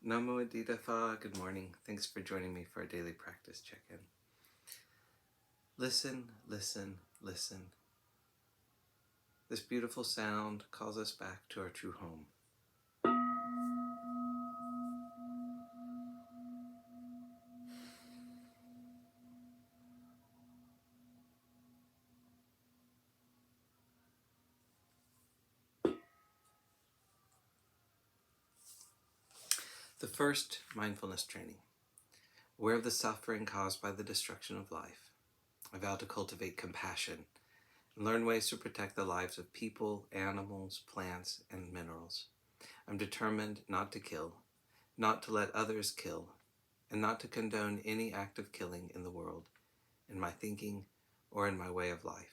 Namo Phat, good morning. Thanks for joining me for a daily practice check-in. Listen, listen, listen. This beautiful sound calls us back to our true home. The first mindfulness training. Aware of the suffering caused by the destruction of life, I vow to cultivate compassion and learn ways to protect the lives of people, animals, plants, and minerals. I'm determined not to kill, not to let others kill, and not to condone any act of killing in the world, in my thinking, or in my way of life.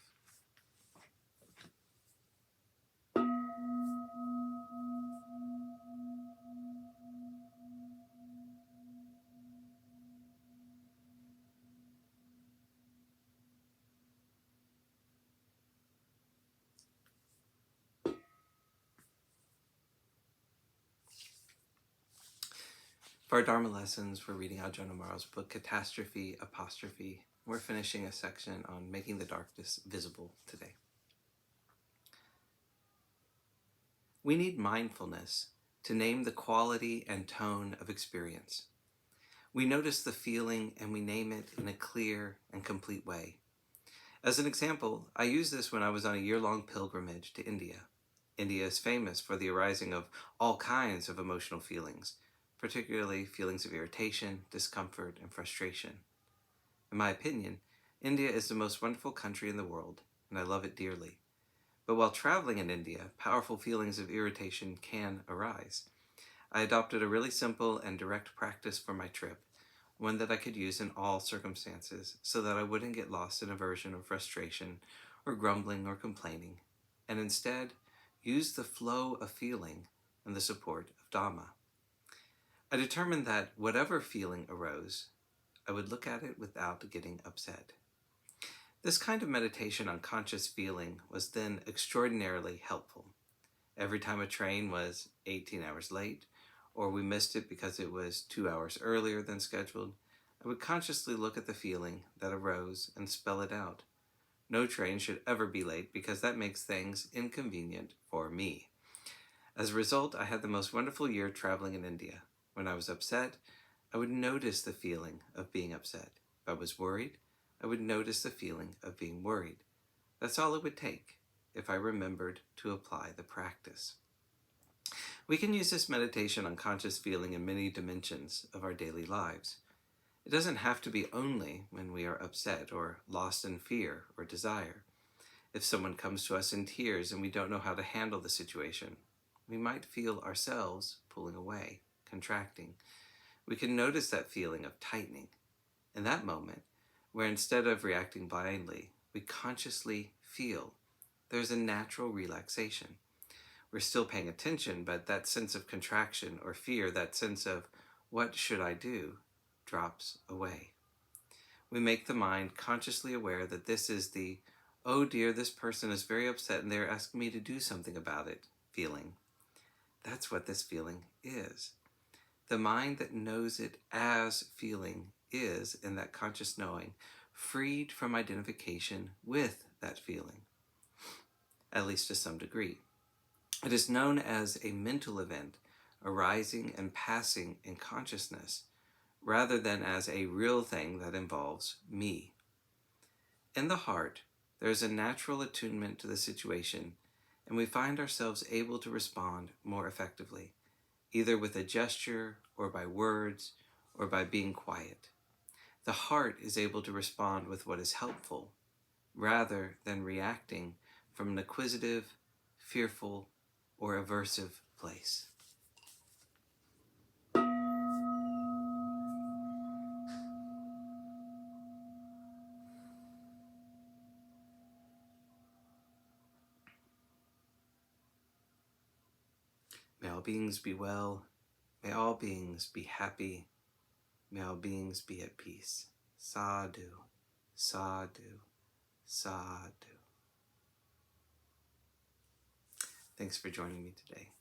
For our Dharma lessons, we're reading Ajahn Amaro's book, Catastrophe, Apostrophe. We're finishing a section on making the darkness visible today. We need mindfulness to name the quality and tone of experience. We notice the feeling and we name it in a clear and complete way. As an example, I used this when I was on a year-long pilgrimage to India. India is famous for the arising of all kinds of emotional feelings, particularly feelings of irritation, discomfort, and frustration. In my opinion, India is the most wonderful country in the world, and I love it dearly. But while traveling in India, powerful feelings of irritation can arise. I adopted a really simple and direct practice for my trip, one that I could use in all circumstances, so that I wouldn't get lost in aversion or frustration, or grumbling or complaining, and instead use the flow of feeling and the support of Dharma. I determined that whatever feeling arose, I would look at it without getting upset. This kind of meditation on conscious feeling was then extraordinarily helpful. Every time a train was 18 hours late, or we missed it because it was 2 hours earlier than scheduled, I would consciously look at the feeling that arose and spell it out. No train should ever be late because that makes things inconvenient for me. As a result, I had the most wonderful year traveling in India. When I was upset, I would notice the feeling of being upset. If I was worried, I would notice the feeling of being worried. That's all it would take if I remembered to apply the practice. We can use this meditation on conscious feeling in many dimensions of our daily lives. It doesn't have to be only when we are upset or lost in fear or desire. If someone comes to us in tears and we don't know how to handle the situation, we might feel ourselves pulling away, contracting. We can notice that feeling of tightening. In that moment, where instead of reacting blindly, we consciously feel, there's a natural relaxation. We're still paying attention, but that sense of contraction or fear, that sense of what should I do, drops away. We make the mind consciously aware that this is the, oh dear, this person is very upset and they're asking me to do something about it, feeling. That's what this feeling is. The mind that knows it as feeling is, in that conscious knowing, freed from identification with that feeling, at least to some degree. It is known as a mental event arising and passing in consciousness, rather than as a real thing that involves me. In the heart, there is a natural attunement to the situation, and we find ourselves able to respond more effectively, either with a gesture or by words or by being quiet. The heart is able to respond with what is helpful, rather than reacting from an acquisitive, fearful, or aversive place. May all beings be well. May all beings be happy. May all beings be at peace. Sadhu, sadhu, sadhu. Thanks for joining me today.